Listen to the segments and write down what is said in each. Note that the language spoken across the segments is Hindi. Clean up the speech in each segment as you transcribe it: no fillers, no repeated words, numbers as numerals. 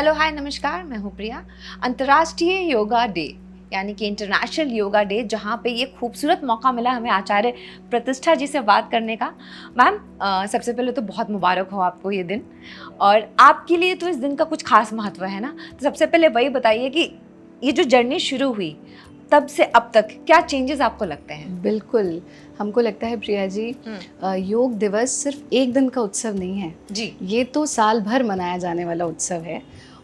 हेलो हाय नमस्कार, मैं हूँ प्रिया। अंतर्राष्ट्रीय योगा डे यानी कि इंटरनेशनल योगा डे, जहाँ पे ये खूबसूरत मौका मिला हमें आचार्य प्रतिष्ठा जी से बात करने का। मैम, सबसे पहले तो बहुत मुबारक हो आपको ये दिन, और आपके लिए तो इस दिन का कुछ खास महत्व है ना। तो सबसे पहले वही बताइए कि ये जो जर्नी शुरू हुई तब से अब तक क्या चेंजेस आपको लगते हैं? बिल्कुल, हमको लगता है प्रिया जी, योग दिवस सिर्फ एक दिन का उत्सव नहीं है जी। ये तो साल भर मनाया जाने वाला उत्सव है।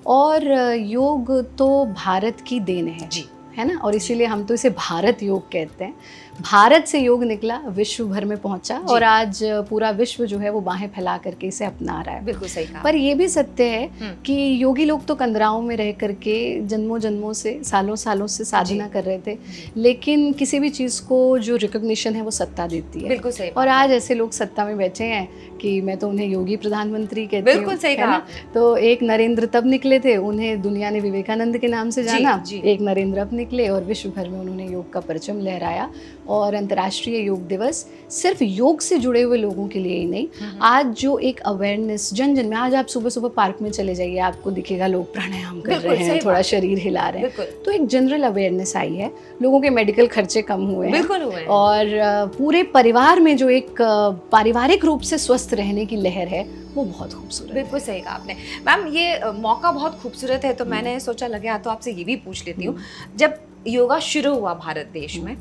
और योग तो भारत की देन है ना, और इसीलिए हम तो इसे भारत योग कहते हैं। भारत से योग निकला, विश्व भर में पहुंचा, और आज पूरा विश्व जो है वो बाहें फैला करके इसे अपना रहा है। बिल्कुल सही कहा। पर ये भी सत्य है कि योगी लोग तो कंदराओं में रह करके जन्मों जन्मों से, सालों सालों से साधना कर रहे थे, लेकिन किसी भी चीज़ को जो रिकॉग्निशन है वो सत्ता देती है। बिल्कुल सही। और आज ऐसे लोग सत्ता में बैठे हैं कि मैं तो उन्हें योगी प्रधानमंत्री कहती हूँ। बिल्कुल सही कहा। तो एक नरेंद्र तब निकले थे, उन्हें दुनिया ने विवेकानंद के नाम से जाना। एक नरेंद्र अब निकले और विश्व भर में उन्होंने योग का परचम लहराया। और अंतर्राष्ट्रीय योग दिवस सिर्फ योग से जुड़े हुए लोगों के लिए ही नहीं, आज जो एक अवेयरनेस जन जन में, आज आप सुबह सुबह पार्क में चले जाइए, आपको दिखेगा लोग प्राणायाम कर रहे हैं, थोड़ा शरीर हिला रहे हैं। तो एक जनरल अवेयरनेस आई है, लोगों के मेडिकल खर्चे कम हुए हैं, और पूरे परिवार में जो एक पारिवारिक रूप से स्वस्थ रहने की लहर है वो बहुत खूबसूरत। बिल्कुल सही कहा आपने मैम, ये मौका बहुत खूबसूरत है। तो मैंने सोचा लगे तो आपसे ये भी पूछ लेती हूँ, जब योगा शुरू हुआ भारत देश में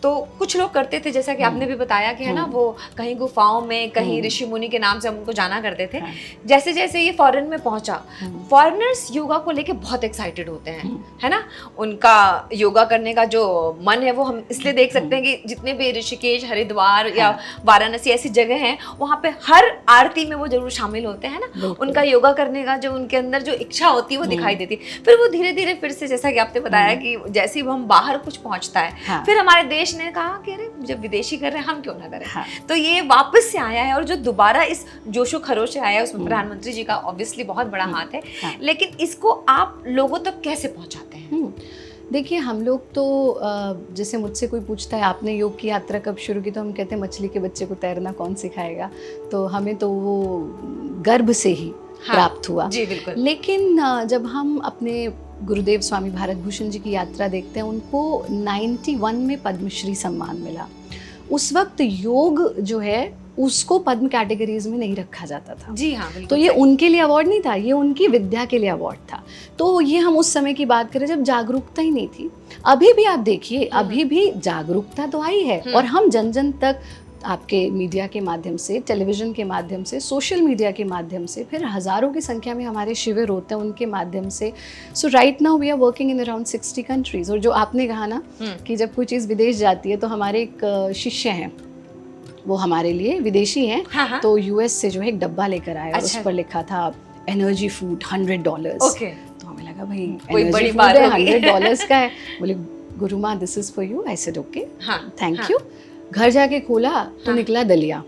तो कुछ लोग करते थे, जैसा कि आपने भी बताया कि है ना, वो कहीं गुफाओं में, कहीं ऋषि मुनि के नाम से हम उनको जाना करते थे। जैसे जैसे ये फॉरेन में पहुंचा, फॉरेनर्स योगा को लेके बहुत एक्साइटेड होते हैं, है ना। उनका योगा करने का जो मन है वो हम इसलिए देख सकते हैं कि जितने भी ऋषिकेश, हरिद्वार या वाराणसी ऐसी जगह हैं, वहाँ पे हर आरती में वो जरूर शामिल होते हैं ना। उनका योगा करने का जो उनके अंदर जो इच्छा होती है वो दिखाई देती है। फिर वो धीरे धीरे फिर से, जैसा कि आपने बताया कि जैसे ही हम बाहर कुछ पहुँचता है, फिर हमारे देश ने कहा कि अरे जब विदेशी कर रहे हैं हम क्यों ना करें। तो ये वापस से आया है, और जो दोबारा इस जोशो खरोश से आया है उसमें प्रधानमंत्री जी का ऑब्वियसली बहुत बड़ा हाथ है। लेकिन इसको आप लोगों तक कैसे पहुंचाते हैं? देखिए, हम लोग तो जैसे मुझसे कोई पूछता है आपने योग की यात्रा कब शुरू की, तो हम कहते हैं मछली के बच्चे को तैरना कौन सिखाएगा। तो हमें तो वो गर्भ से ही प्राप्त हुआ। जी बिल्कुल। लेकिन जब हम अपने गुरुदेव स्वामी भारत भूषण जी की यात्रा देखते हैं, उनको 91 में पद्मश्री सम्मान मिला। उस वक्त योग जो है उसको पद्म कैटेगरीज में नहीं रखा जाता था। जी हाँ, तो ये उनके लिए अवार्ड नहीं था, ये उनकी विद्या के लिए अवार्ड था। तो ये हम उस समय की बात करें जब जागरूकता ही नहीं थी। अभी भी आप देखिए, अभी भी जागरूकता तो आई है, और हम जन जन तक आपके मीडिया के माध्यम से, टेलीविज़न के माध्यम से, सोशल मीडिया के माध्यम से, फिर हज़ारों की संख्या में हमारे शिविर होते हैं उनके माध्यम से। So right now we are working in around 60 countries. और जो आपने कहा ना कि जब कोई चीज़ विदेश जाती है, तो हमारे एक शिष्य हैं, वो हमारे लिए विदेशी हैं। तो यूएस से जो है एक डब्बा लेकर आए, और उस पर लिखा था एनर्जी फूड $100। तो हमें लगा भाई कोई बड़ी बात है, $100 का है। बोले गुरु माँ this is for you. I said okay, thank you. घर जाके खोला तो निकला दलिया।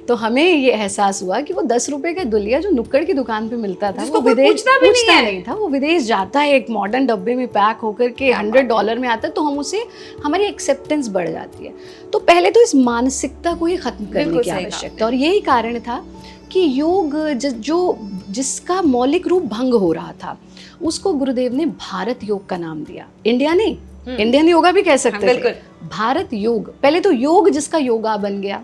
तो हमें ये एहसास हुआ कि वो 10 रुपए का दलिया जो नुक्कड़ की दुकान पे मिलता था, वो विदेश पूछता नहीं था, वो विदेश जाता है एक मॉडर्न डब्बे में पैक होकर के $100 में आता है। तो हम उसे, हमारी एक्सेप्टेंस बढ़ जाती है। तो पहले तो इस मानसिकता को ही खत्म करने की आवश्यकता, और यही कारण था कि योग जिसका मौलिक रूप भंग हो रहा था, उसको गुरुदेव ने भारत योग का नाम दिया। इंडिया नहीं, इंडियन योगा भी कह सकते थे, भारत योग। पहले तो योग जिसका योगा बन गया,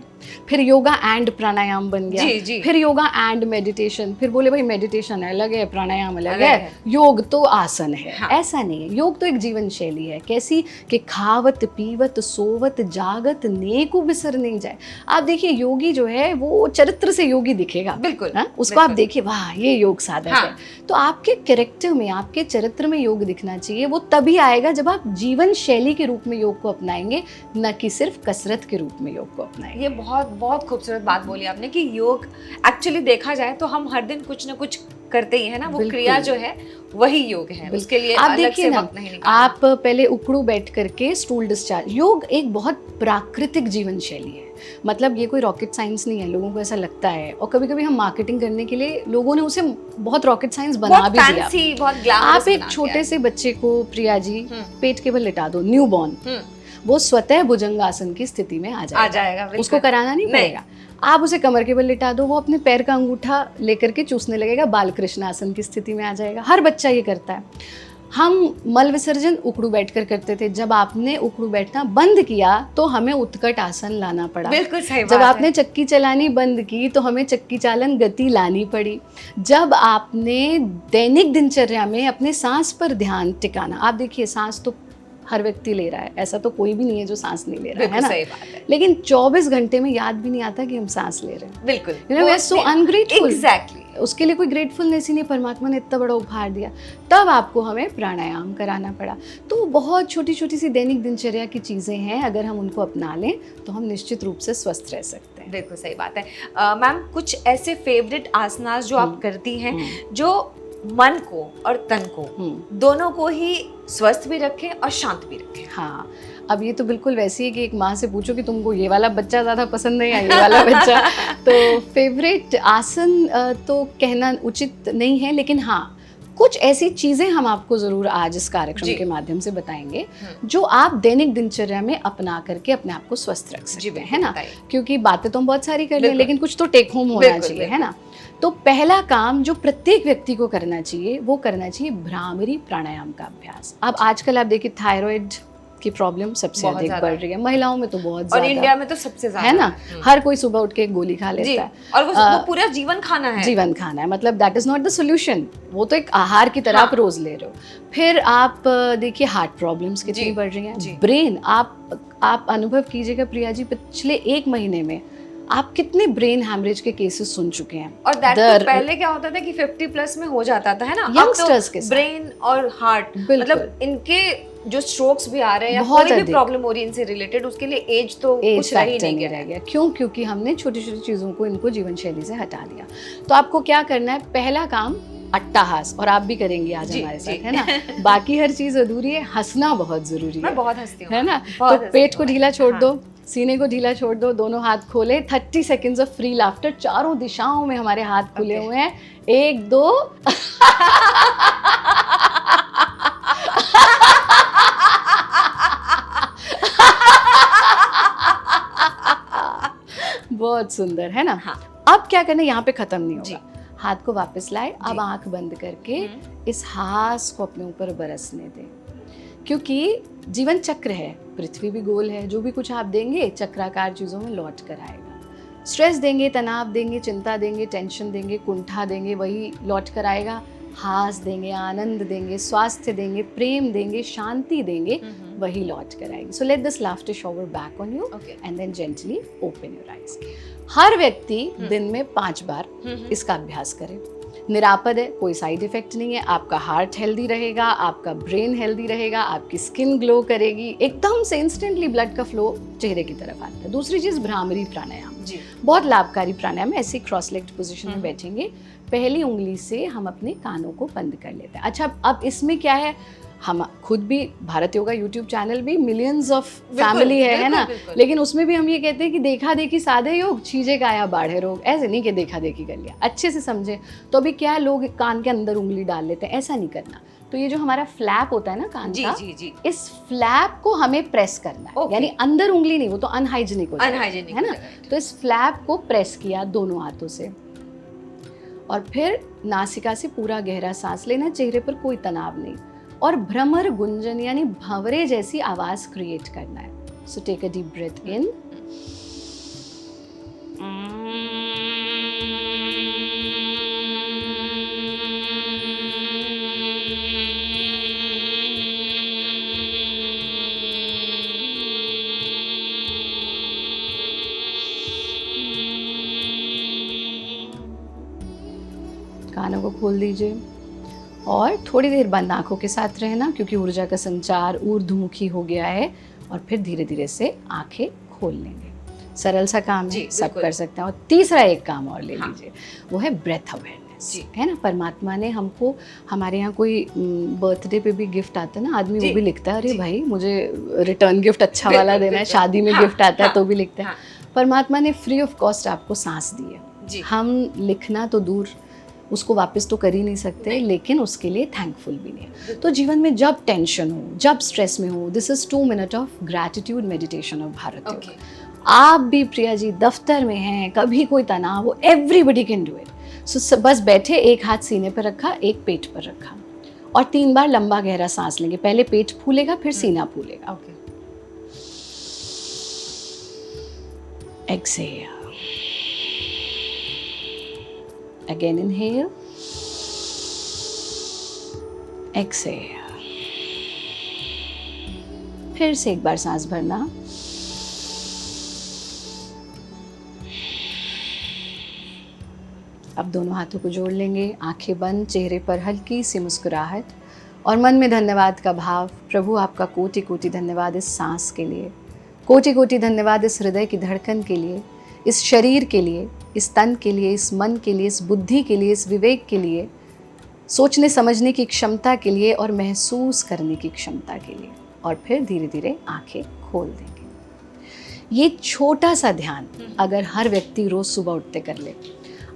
फिर योगा एंड प्राणायाम बन गया, फिर योगा एंड मेडिटेशन, फिर बोले भाई मेडिटेशन अलग है, प्राणायाम अलग है, योग तो आसन है। ऐसा नहीं है, योग तो एक जीवन शैली है। कैसी कि खावत पीवत सोवत जागत नेकु बिसर नहीं जाए। आप देखिए, योगी जो है वो चरित्र से योगी दिखेगा, बिल्कुल। उसको आप देखिए, वाह ये योग साधक है। तो आपके कैरेक्टर में, आपके चरित्र में योग दिखना चाहिए। वो तभी आएगा जब आप जीवन शैली के रूप में योग को अपनाएंगे, न कि सिर्फ कसरत के रूप में योग को अपनाएंगे। ये बहुत बहुत खूबसूरत बात बोली आपने कि योग एक्चुअली देखा जाए तो हम हर दिन कुछ ना कुछ करते ही है ना, वो क्रिया जो है वही योग है। उसके लिए आप अलग से वक्त नहीं निकालना। आप पहले उखड़ू बैठ करके स्टूल डिस्चार्ज, योग एक बहुत प्राकृतिक जीवन शैली है। मतलब ये कोई रॉकेट साइंस नहीं है, लोगों को ऐसा लगता है। और कभी कभी हम मार्केटिंग करने के लिए लोगों ने उसे बहुत रॉकेट साइंस बना भी दिया। बहुत ग्लैमरस आप एक छोटे से बच्चे को, प्रिया जी, पेट के बल लिटा दो, न्यू बॉर्न, वो स्वतः भुजंगासन की स्थिति में आ जाएगा। बिल्कुल। उसको कराना नहीं पड़ेगा। आप उसे कमर के बल लिटा दो, वो अपने पैर का अंगूठा लेकर के चूसने लगेगा, बालकृष्ण आसन की स्थिति में आ जाएगा। हर बच्चा ये करता है। हम मल विसर्जन उकड़ू बैठकर करते थे, जब आपने उकड़ू बैठना बंद किया तो हमें उत्कट आसन लाना पड़ा। बिल्कुल सही बात जब है। आपने चक्की चलानी बंद की तो हमें चक्की चालन गति लानी पड़ी। जब आपने दैनिक दिनचर्या में अपने सांस पर ध्यान टिकाना, आप देखिए सांस तो हर व्यक्ति ले रहा है, ऐसा तो कोई भी नहीं है जो सांस नहीं ले रहा है बिल्कुल ना। सही बात है। लेकिन 24 घंटे में याद भी नहीं आता कि हम सांस ले रहे हैं। बिल्कुल। You know, we are so ungrateful. Exactly. उसके लिए कोई ग्रेटफुलनेस ही नहीं, परमात्मा ने इतना बड़ा उपहार दिया। तब आपको हमें प्राणायाम कराना पड़ा। तो बहुत छोटी छोटी सी दैनिक दिनचर्या की चीज़ें हैं, अगर हम उनको अपना लें तो हम निश्चित रूप से स्वस्थ रह सकते हैं। बिल्कुल सही बात है। मैम, कुछ ऐसे फेवरेट आसनास जो आप करती हैं जो मन को और तन को दोनों को ही स्वस्थ भी रखें और शांत भी रखें? हाँ, अब ये तो बिल्कुल वैसे ही कि एक माँ से पूछो कि तुमको ये वाला बच्चा ज़्यादा पसंद है या ये वाला बच्चा। तो फेवरेट आसन तो कहना उचित नहीं है, लेकिन हाँ कुछ ऐसी चीज़ें हम आपको ज़रूर आज इस कार्यक्रम के माध्यम से बताएंगे जो आप दैनिक दिनचर्या में अपना करके अपने आप को स्वस्थ रख सकते हैं, है ना। क्योंकि बातें तो हम बहुत सारी कर लें, लेकिन कुछ तो टेक होम होना चाहिए, है ना। तो पहला काम जो प्रत्येक व्यक्ति को करना चाहिए वो करना चाहिए भ्रामरी प्राणायाम का अभ्यास। अब आजकल आप देखिए थायराइड की प्रॉब्लम सबसे अधिक बढ़ रही है, महिलाओं में तो बहुत ज्यादा, और इंडिया में तो सबसे ज्यादा है ना। हर कोई सुबह उठ के एक गोली खा लेता है, और वो पूरा जीवन खाना है। जीवन खाना है, मतलब that is not the solution. वो तो एक आहार की तरह आप रोज ले रहे हो। फिर आप देखिए हार्ट प्रॉब्लम्स कितनी बढ़ रही हैं। ब्रेन, आप अनुभव कीजिएगा प्रिया जी, पिछले 1 महीने में आप कितने ब्रेन हैमरेज के केसेस सुन चुके हैं। और दैट पहले क्या होता था कि 50 प्लस में हो जाता था, है ना। यंगस्टर्स के ब्रेन और हार्ट, मतलब इनके जो स्ट्रोक्स भी आ रहे हैं या कोई भी प्रॉब्लम हो रही है इनसे रिलेटेड, उसके लिए एज तो कुछ रह ही नहीं रह गया। क्यों? क्योंकि हमने छोटी छोटी चीजों को इनको जीवन शैली से हटा दिया। तो आपको क्या करना है, पहला काम अट्टहास, और आप भी करेंगे आज हमारे साथ, है ना। बाकी हर चीज अधूरी है, हंसना बहुत जरूरी है। मैं बहुत हंसती हूँ, है ना। तो पेट को ढीला छोड़ दो, सीने को ढीला छोड़ दो, दोनों हाथ खोले, 30 सेकेंड्स ऑफ फ्री लाफ्टर, चारों दिशाओं में हमारे हाथ खुले हुए हैं। 1 2 बहुत सुंदर, है ना। अब क्या करना है, यहाँ पे खत्म नहीं होगा। हाथ को वापस लाए, अब आंख बंद करके इस हास को अपने ऊपर बरसने दें, क्योंकि जीवन चक्र है, पृथ्वी भी गोल है। जो भी कुछ आप देंगे चक्राकार चीज़ों में लौट कर आएगा। स्ट्रेस देंगे, तनाव देंगे, चिंता देंगे, टेंशन देंगे, कुंठा देंगे, वही लौट कर आएगा। हास देंगे, आनंद देंगे, स्वास्थ्य देंगे, प्रेम देंगे, शांति देंगे, वही लौट कर आएगी। So let this laughter shower back on you and then gently open your eyes. हर व्यक्ति दिन में 5 बार इसका अभ्यास करे। निरापद है, कोई साइड इफेक्ट नहीं है। आपका हार्ट हेल्दी रहेगा, आपका ब्रेन हेल्दी रहेगा, आपकी स्किन ग्लो करेगी, एकदम से इंस्टेंटली ब्लड का फ्लो चेहरे की तरफ आता है। दूसरी चीज भ्रामरी प्राणायाम, बहुत लाभकारी प्राणायाम है। ऐसे क्रॉस लेग्ड पोजीशन में बैठेंगे, पहली उंगली से हम अपने कानों को बंद कर लेते हैं। अच्छा, अब इसमें क्या है, हम खुद भी भारत योगा यूट्यूब चैनल भी मिलियंस ऑफ फैमिली है ना, लेकिन उसमें भी हम ये कहते हैं कि देखा देखी साधे योग, छीजे काया बाढ़े रोग। ऐसे नहीं कि देखा देखी कर लिया, अच्छे से समझे। तो अभी क्या है, लोग कान के अंदर उंगली डाल लेते हैं, ऐसा नहीं करना। तो ये जो हमारा फ्लैप होता है ना कान का, इस फ्लैप को हमें प्रेस करना है, यानी अंदर उंगली नहीं, वो तो अनहाइजीनिक हो जाएगा, है ना। तो इस फ्लैप को प्रेस किया दोनों हाथों से, और फिर नासिका से पूरा गहरा सांस लेना, चेहरे पर कोई तनाव नहीं, और भ्रमर गुंजन यानी भंवरे जैसी आवाज क्रिएट करना है। So take a deep breath in, कानों को खोल दीजिए और थोड़ी देर बंद आंखों के साथ रहना, क्योंकि ऊर्जा का संचार ऊर्ध्वमुखी हो गया है। और फिर धीरे धीरे से आंखें खोल लेंगे। सरल सा काम है, सब कर सकते हैं। और तीसरा एक काम और ले लीजिए, वो है ब्रेथ अवेयरनेस, है ना। परमात्मा ने हमको, हमारे यहाँ कोई बर्थडे पे भी गिफ्ट आता है ना, आदमी वो भी लिखता है, अरे भाई मुझे रिटर्न गिफ्ट अच्छा वाला देना है, शादी में गिफ्ट आता है तो भी लिखता है। परमात्मा ने फ्री ऑफ कॉस्ट आपको सांस दी है। हम लिखना तो दूर, उसको वापस तो कर ही नहीं सकते, लेकिन उसके लिए थैंकफुल भी नहीं है। तो जीवन में जब टेंशन हो, जब स्ट्रेस में हो, this is 2 minute of gratitude meditation of Bharat योग। आप भी प्रिया जी दफ्तर में हैं, कभी कोई तनाव हो, एवरीबडी कैन डू इट। सो बस बैठे, एक हाथ सीने पर रखा, एक पेट पर रखा, और 3 बार लंबा गहरा सांस लेंगे। पहले पेट फूलेगा, फिर सीना फूलेगा। एक्सहेल, अगेन इनहेल, एक्सहेल, फिर से एक बार सांस भरना, अब दोनों हाथों को जोड़ लेंगे, आंखें बंद, चेहरे पर हल्की सी मुस्कुराहट और मन में धन्यवाद का भाव। प्रभु आपका कोटि कोटि धन्यवाद इस सांस के लिए, कोटि कोटि धन्यवाद इस हृदय की धड़कन के लिए, इस शरीर के लिए, इस तन के लिए, इस मन के लिए, इस बुद्धि के लिए, इस विवेक के लिए, सोचने समझने की क्षमता के लिए और महसूस करने की क्षमता के लिए। और फिर धीरे धीरे आंखें खोल देंगे। ये छोटा सा ध्यान अगर हर व्यक्ति रोज सुबह उठते कर ले,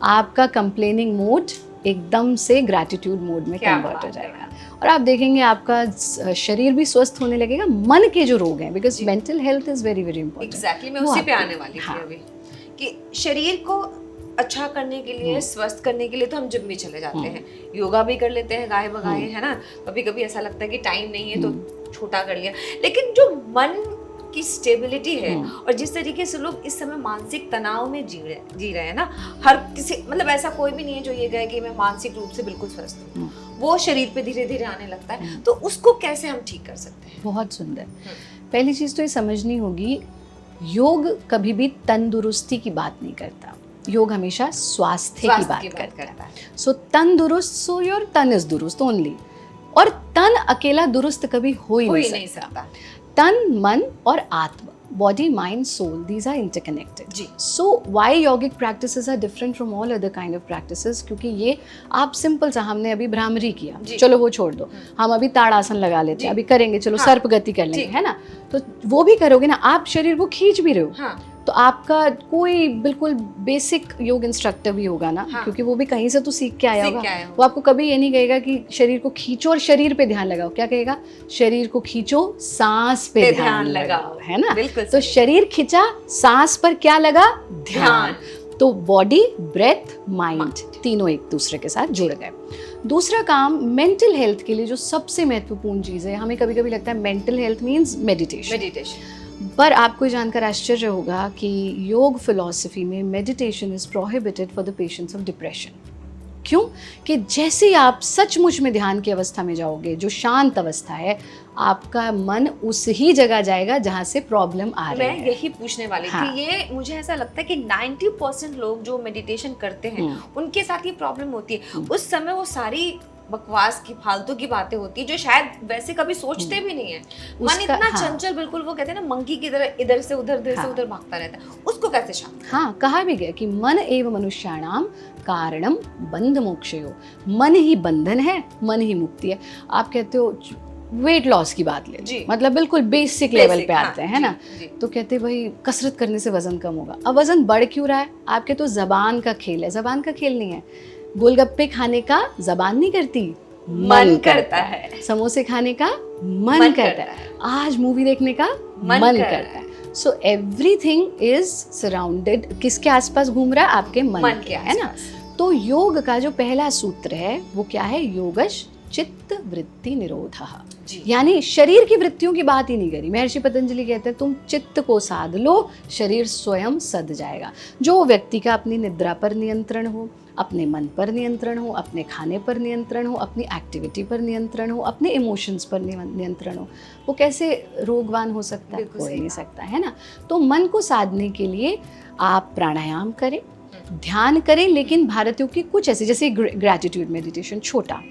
आपका कंप्लेनिंग मोड एकदम से ग्रैटिट्यूड मोड में कन्वर्ट हो जाएगा और आप देखेंगे आपका शरीर भी स्वस्थ होने लगेगा। मन के जो रोग हैं, because mental health is very very important. Exactly, मैं उसी पे आने वाली थी अभी कि शरीर को अच्छा करने के लिए, स्वस्थ करने के लिए तो हम जिम भी चले जाते हैं, योगा भी कर लेते हैं गाए बगाए, है ना। कभी कभी ऐसा लगता है कि टाइम नहीं है तो छोटा कर लिया, लेकिन जो मन की स्टेबिलिटी है और जिस तरीके से लोग इस समय मानसिक तनाव में जी रहे हैं ना, हर किसी, मतलब ऐसा कोई भी नहीं है जो ये कहे कि मैं मानसिक रूप से बिल्कुल स्वस्थ हूँ, वो शरीर पे धीरे धीरे आने लगता है। तो उसको कैसे हम ठीक कर सकते हैं? बहुत सुंदर। पहली चीज तो ये समझनी होगी, योग कभी भी तंदुरुस्ती की बात नहीं करता, योग हमेशा स्वास्थ्य की बात करता है। सो तंदुरुस्त, सो योर तन इज दुरुस्त ओनली। और तन अकेला दुरुस्त कभी हो ही नहीं सकता। तन, मन और आत्मा, body, mind, soul, these are interconnected. Ji. So why yogic practices are different from all other kind of practices? क्योंकि ये आप सिंपल सा, हमने अभी भ्रामरी किया, चलो वो छोड़ दो, हम अभी ताड़ासन लगा लेते हैं, अभी करेंगे, चलो सर्प गति कर लेंगे, है ना। तो वो भी करोगे ना, आप शरीर को खींच भी रहे हो, तो आपका कोई बिल्कुल बेसिक योग इंस्ट्रक्टर भी होगा ना, क्योंकि वो भी कहीं से तो सीख के आया होगा, वो आपको कभी ये नहीं कहेगा कि शरीर को खींचो और शरीर पे ध्यान लगाओ। क्या कहेगा? शरीर को खींचो, सांस पे ध्यान लगाओ, है ना। तो शरीर खींचा, सांस पर क्या लगा? ध्यान। तो बॉडी, ब्रेथ, माइंड, तीनों एक दूसरे के साथ जुड़ गए। दूसरा काम मेंटल हेल्थ के लिए जो सबसे महत्वपूर्ण चीज़ है, हमें कभी कभी लगता है मेंटल हेल्थ मीन्स मेडिटेशन, पर आपको जानकर आश्चर्य होगा कि योग फिलॉसफी में meditation is prohibited for the patients of depression. क्यों? कि जैसे ही आप सचमुच में ध्यान की अवस्था में जाओगे, जो शांत अवस्था है, आपका मन उस ही जगह जाएगा जहाँ से प्रॉब्लम आ रही है। मैं यही पूछने वाली थी। ये मुझे ऐसा लगता है कि 90% लोग जो मेडिटेशन करते हैं उनके साथ ये प्रॉब्लम होती है। उस समय वो सारी बकवास की, फालतू की बातें होती है जो शायद वैसे कभी सोचते भी नहीं है। मन इतना चंचल, बिल्कुल वो कहते हैं ना मंकी की तरह, इधर से उधर, इधर से उधर भागता रहता है। उसको कैसे शांत? कहा भी गया कि मन एव मनुष्याणाम कारणम बंध मोक्षयो, मन ही बंधन है, मन ही मुक्ति है। आप कहते हो वेट लॉस की बात ले, मतलब बिल्कुल बेसिक लेवल पे आते हैं, है ना। तो कहते भाई कसरत करने से वजन कम होगा। अब वजन बढ़ क्यों रहा है? आपके तो जबान का खेल है। जबान का खेल नहीं है। गोलगप्पे खाने का जबान नहीं करती, मन करता है। समोसे खाने का मन करता है। आज मूवी देखने का मन करता है। सो एवरीथिंग इज सराउंडेड, किसके आसपास घूम रहा है? आपके मन के, है ना। तो योग का जो पहला सूत्र है वो क्या है? योगश चित्त वृत्ति निरोधः। यानी शरीर की वृत्तियों की बात ही नहीं करी। महर्षि पतंजलि कहते हैं तुम चित्त को साध लो, शरीर स्वयं सध जाएगा। जो व्यक्ति का अपनी निद्रा पर नियंत्रण हो, अपने मन पर नियंत्रण हो, अपने खाने पर नियंत्रण हो, अपनी एक्टिविटी पर नियंत्रण हो, अपने इमोशंस पर नियंत्रण हो, वो कैसे रोगवान हो सकता है? हो नहीं सकता, है ना। तो मन को साधने के लिए आप प्राणायाम करें, ध्यान करें, लेकिन भारतीयों की कुछ ऐसे, जैसे ग्रैटिट्यूड मेडिटेशन छोटा,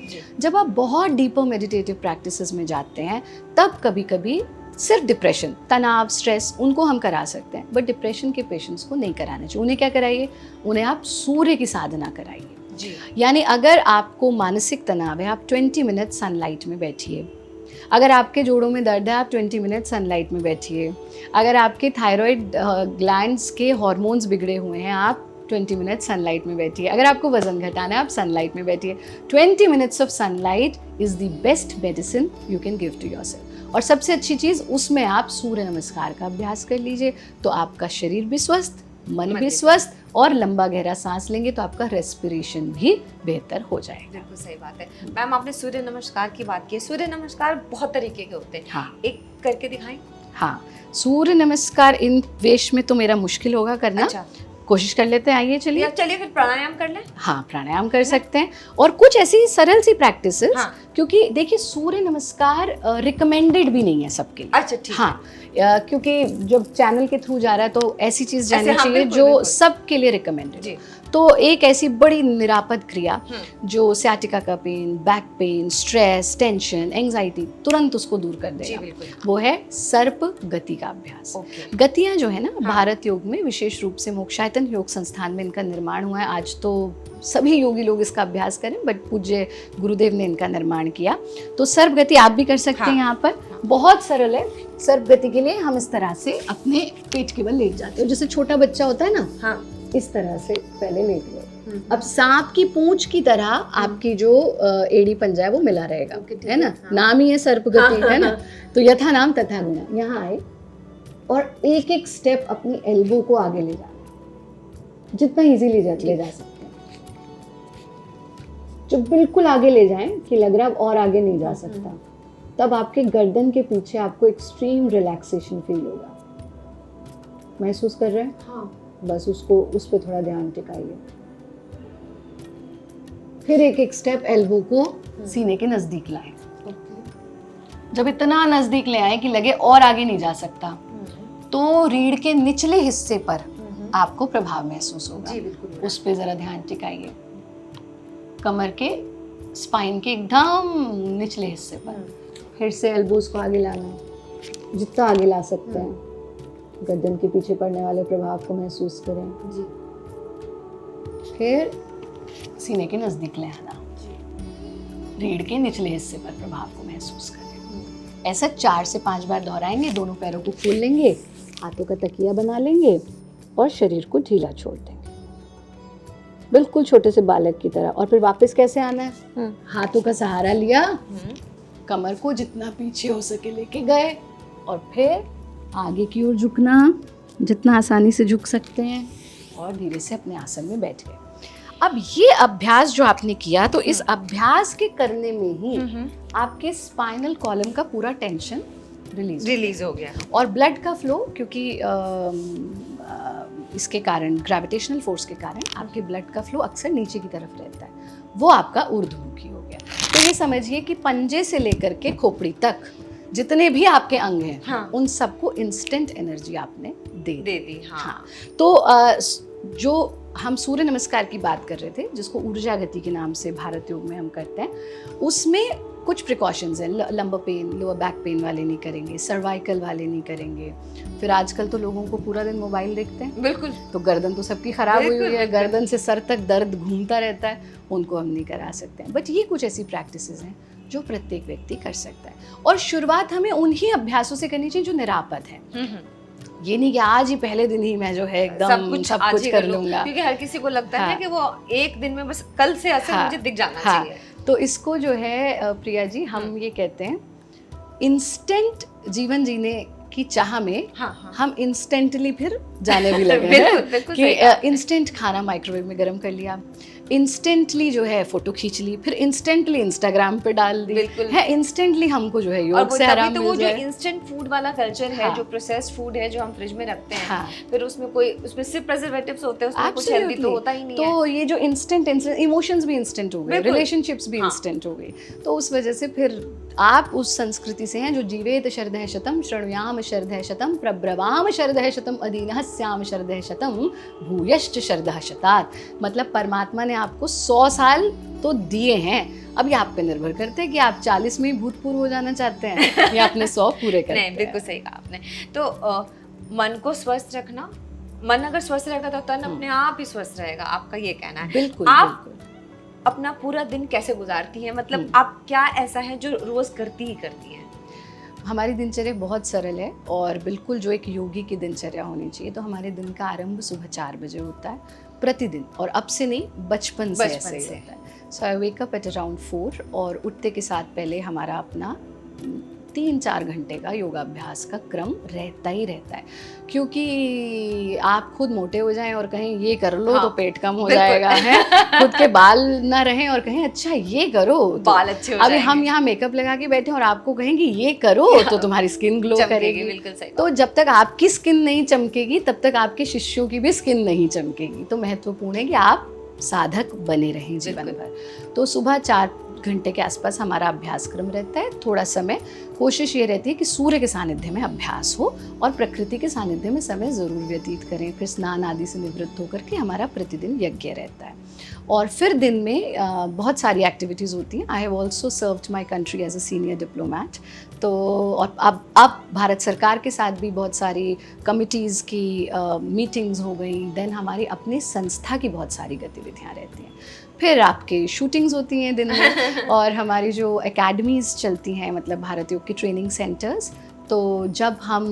जब आप बहुत डीपर मेडिटेटिव प्रैक्टिसेस में जाते हैं तब कभी कभी सिर्फ डिप्रेशन, तनाव, स्ट्रेस, उनको हम करा सकते हैं, बट डिप्रेशन के पेशेंट्स को नहीं कराना चाहिए। उन्हें क्या कराइए? उन्हें आप सूर्य की साधना कराइए। यानी अगर आपको मानसिक तनाव है, आप 20 मिनट सनलाइट में बैठिए। अगर आपके जोड़ों में दर्द है, आप 20 मिनट सनलाइट में बैठिए। अगर आपके थायराइड ग्लैंड्स के हार्मोन्स बिगड़े हुए हैं, आप 20 मिनट सनलाइट में बैठिए। अगर आपको वजन घटाना है, आप सनलाइट में बैठिए। 20 minutes of sunlight is the best medicine you can give to yourself. और सबसे अच्छी चीज़, उसमें आप सूर्य नमस्कार का अभ्यास कर लीजिए, तो आपका शरीर भी स्वस्थ, मन भी स्वस्थ, और लंबा गहरा सांस लेंगे तो आपका रेस्पिरेशन भी बेहतर हो जाएगा। बिल्कुल सही बात है। मैम, आपने सूर्य नमस्कार की बात की। सूर्य नमस्कार बहुत तरीके के होते हैं। हाँ। एक करके दिखाएं। हाँ, सूर्य नमस्कार इन वेश में तो मेरा मुश्किल होगा करना। अच्छा, कोशिश कर लेते हैं, आइए चलिए। या चलिए फिर प्राणायाम कर लें। हाँ, प्राणायाम कर सकते हैं, और कुछ ऐसी सरल सी प्रैक्टिसेस। हाँ। क्योंकि देखिए, सूर्य नमस्कार रिकमेंडेड भी नहीं है सबके लिए। अच्छा, ठीक। हाँ, क्योंकि जब चैनल के थ्रू जा रहा है तो ऐसी चीज़ जानी हाँ, चाहिए बिल्कुल, जो बिल्कुल। सबके लिए रिकमेंडेड जी। तो एक ऐसी बड़ी निरापद क्रिया जो सियाटिका का pain, back pain, stress, tension, anxiety तुरंत उसको दूर कर जी, देगा, बिल्कुल। वो है सर्प गति का अभ्यास। ओके। गतियाँ जो है ना, भारत योग में विशेष रूप से मोक्षायतन योग संस्थान में इनका निर्माण हुआ है। आज तो सभी योगी लोग इसका अभ्यास करें, बट पूज्य गुरुदेव ने इनका निर्माण किया। तो सर्प गति आप भी कर सकते हैं। यहाँ पर बहुत सरल है। सर्प गति के लिए हम इस तरह से अपने पेट के बल लेट जाते हैं, जैसे छोटा बच्चा होता है ना, हाँ। इस तरह से पहले लेट गए। अब सांप की पूंछ की तरह आपकी जो एड़ी पंजा है वो मिला रहेगा, है ना। नाम ही है सर्प गति, है ना। तो यथा नाम तथा गुणा। यहाँ आए और एक एक स्टेप अपनी एल्बो को आगे ले जाना, जितना इजीली ले जा सकते हैं। जब बिल्कुल आगे ले जाएं कि लग रहा है और आगे नहीं जा सकता, तब आपके गर्दन के पीछे आपको एक्सट्रीम रिलैक्सेशन फील होगा। महसूस कर रहे हैं? हाँ। बस उसको, उस पर थोड़ा ध्यान टिकाइए। फिर एक एक स्टेप एल्बो को सीने के नजदीक लाएं। जब इतना नजदीक ले आए कि लगे और आगे नहीं जा सकता, तो रीढ़ के निचले हिस्से पर आपको प्रभाव महसूस होगा। जी, बिल्कुल। उस पे जरा ध्यान टिकाइए। कमर के स्पाइन के एकदम निचले हिस्से पर फिर से एल्बोज को आगे लाना, जितना आगे ला सकते हैं। गर्दन के पीछे पड़ने वाले प्रभाव को महसूस करें। जी। फिर सीने के नजदीक ले आना, रीढ़ के निचले हिस्से पर प्रभाव को महसूस करें। ऐसा 4 से 5 बार दोहराएंगे। दोनों पैरों को खोल लेंगे, हाथों का तकिया बना लेंगे और शरीर को ढीला छोड़ देंगे, बिल्कुल छोटे से बालक की तरह। और फिर वापस कैसे आना है? हाथों का सहारा लिया, कमर को जितना पीछे हो सके लेके गए, और फिर आगे की ओर झुकना, जितना आसानी से झुक सकते हैं, और धीरे से अपने आसन में बैठ गए। अब ये अभ्यास जो आपने किया, तो इस अभ्यास के करने में ही आपके स्पाइनल कॉलम का पूरा टेंशन रिलीज हो गया, और ब्लड का फ्लो, क्योंकि इसके कारण, ग्रेविटेशनल फोर्स के कारण आपके ब्लड का फ्लो अक्सर नीचे की तरफ रहता है, वो आपका ऊर्ध्वमुखी हो गया। तो ये समझिए कि पंजे से लेकर के खोपड़ी तक जितने भी आपके अंग हैं, हाँ। उन सबको इंस्टेंट एनर्जी आपने दे दी। हाँ। तो जो हम सूर्य नमस्कार की बात कर रहे थे, जिसको ऊर्जा गति के नाम से भारत योग में हम करते हैं, उसमें कुछ प्रिकॉशंस हैं। Lumbar pain, lower back pain वाले नहीं करेंगे, सर्वाइकल वाले नहीं करेंगे। फिर आजकल तो लोगों को पूरा दिन मोबाइल देखते हैं, बिल्कुल, तो गर्दन तो सबकी खराब हुई है, गर्दन से सर तक दर्द घूमता रहता है, उनको हम नहीं करा सकते हैं। बट ये कुछ ऐसी प्रैक्टिसेस हैं जो प्रत्येक व्यक्ति कर सकता है, और शुरुआत हमें उन्हीं अभ्यासों से करनी चाहिए जो निरापद है। ये नहीं कि आज ही पहले दिन ही मैं जो है एकदम सब कुछ कर लूंगा, क्योंकि हर किसी को लगता है कि वो एक दिन में बस कल से असर मुझे दिख जाना चाहिए। तो इसको जो है प्रिया जी, हम ये कहते हैं, इंस्टेंट जीवन जीने की चाह में हम इंस्टेंटली फिर जाने भी लगे हैं कि इंस्टेंट खाना माइक्रोवेव में गर्म कर लिया, इंस्टेंटली जो है फोटो खींच ली, फिर इंस्टेंटली इंस्टाग्राम पे डाल दी, है इंस्टेंटली हमको जो है योग से आराम मिल जाए। वो जो इंस्टेंट फूड वाला कल्चर है, जो प्रोसेस्ड फूड है जो हम फ्रिज में रखते हैं, फिर उसमें सिर्फ प्रिजर्वेटिव्स होते हैं, उसमें कुछ हेल्दी तो होता ही नहीं है। तो ये जो इंस्टेंट इमोशंस भी इंस्टेंट हो गए, रिलेशनशिप्स भी इंस्टेंट हो गई, तो उस वजह से फिर आप उस संस्कृति से हैं जो जीवेत शरदः शतम, शृणुयाम शरदः शतम, प्रब्रवाम शरदः शतम, अदीनः स्याम शरदः शतम, भूयश्च शरदः शतात्। मतलब परमात्मा ने आपको 100 साल तो दिए हैं, अब ये आप पे निर्भर करते हैं कि आप 40 में ही भूतपूर्व हो जाना चाहते हैं या अपने 100 पूरे करते हैं। नहीं, बिल्कुल सही कहा आपने। तो मन को स्वस्थ रखना, मन अगर स्वस्थ रहेगा तो तन अपने आप ही स्वस्थ रहेगा, आपका ये कहना है। बिल्कुल। आप अपना पूरा दिन कैसे गुजारती हैं? मतलब आप क्या ऐसा है जो रोज करती हैं? हमारी दिनचर्या बहुत सरल है, और बिल्कुल जो एक योगी की दिनचर्या होनी चाहिए। तो हमारे दिन का आरंभ सुबह 4 बजे होता है। प्रतिदिन, और अब से नहीं, बचपन से बचपन ऐसे ही से। होता है। सो आई वेक अप एट अराउंड 4 और उठते के साथ पहले हमारा अपना 3-4 घंटे का योगाभ्यास का क्रम रहता ही रहता है, क्योंकि आप खुद मोटे हो जाएं और कहें ये कर लो हाँ, तो पेट कम हो बिल्कुल। जाएगा है, खुद के बाल ना रहें और कहें अच्छा ये करो तो बाल अच्छे हो अभी जाएंगे। हम यहाँ मेकअप लगा के बैठे हैं और आपको कहेंगे ये करो तो तुम्हारी स्किन ग्लो चमकेगी, करेगी। बिल्कुल सही तो जब तक आपकी स्किन नहीं चमकेगी तब तक आपके शिष्यों की भी स्किन नहीं चमकेगी। तो महत्वपूर्ण है कि आप साधक बने रहें जीवन भर। तो सुबह 4 घंटे के आसपास हमारा अभ्यास क्रम रहता है। थोड़ा समय कोशिश ये रहती है कि सूर्य के सानिध्य में अभ्यास हो और प्रकृति के सानिध्य में समय ज़रूर व्यतीत करें। फिर स्नान आदि से निवृत्त होकर के हमारा प्रतिदिन यज्ञ रहता है। और फिर दिन में बहुत सारी एक्टिविटीज़ होती हैं। I have also served my country as a senior diplomat. तो और अब भारत सरकार के साथ भी बहुत सारी कमिटीज़ की मीटिंग्स हो गई। देन हमारी अपनी संस्था की बहुत सारी गतिविधियाँ रहती हैं। फिर आपके शूटिंग्स होती हैं दिन में और हमारी जो एकेडमीज़ चलती हैं, मतलब भारत योग की ट्रेनिंग सेंटर्स। तो जब हम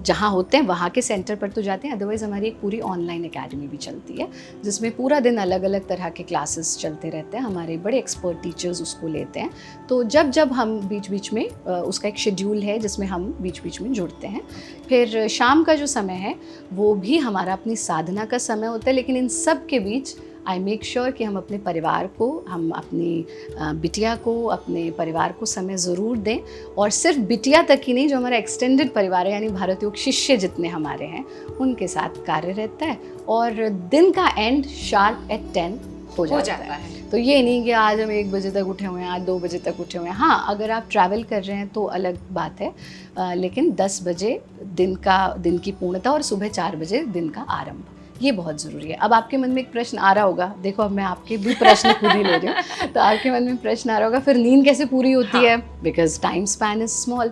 जहाँ होते हैं वहाँ के सेंटर पर तो जाते हैं, अदरवाइज़ हमारी एक पूरी ऑनलाइन एकेडमी भी चलती है जिसमें पूरा दिन अलग अलग तरह के क्लासेस चलते रहते हैं। हमारे बड़े एक्सपर्ट टीचर्स उसको लेते हैं। तो जब हम बीच बीच में उसका एक शेड्यूल है जिसमें हम बीच बीच में जुड़ते हैं। फिर शाम का जो समय है वो भी हमारा अपनी साधना का समय होता है, लेकिन इन सब के बीच आई मेक श्योर कि हम अपने परिवार को, हम अपनी बिटिया को, अपने परिवार को समय ज़रूर दें। और सिर्फ बिटिया तक ही नहीं, जो हमारा एक्सटेंडेड परिवार है यानी भारत योग शिष्य जितने हमारे हैं उनके साथ कार्य रहता है। और दिन का एंड शार्प एट 10 हो जाता है। तो ये नहीं कि आज हम 1 बजे तक उठे हुए हैं, आज 2 बजे तक उठे हुए हैं। हाँ, अगर आप ट्रैवल कर रहे हैं तो अलग बात है, लेकिन 10 बजे दिन की पूर्णता और सुबह 4 बजे दिन का आरंभ, ये बहुत ज़रूरी है। अब आपके मन में एक प्रश्न आ रहा होगा, देखो अब मैं आपके भी प्रश्न खुद ही ले रही हूँ, तो आपके मन में प्रश्न आ रहा होगा फिर नींद कैसे पूरी होती है, because time span is small.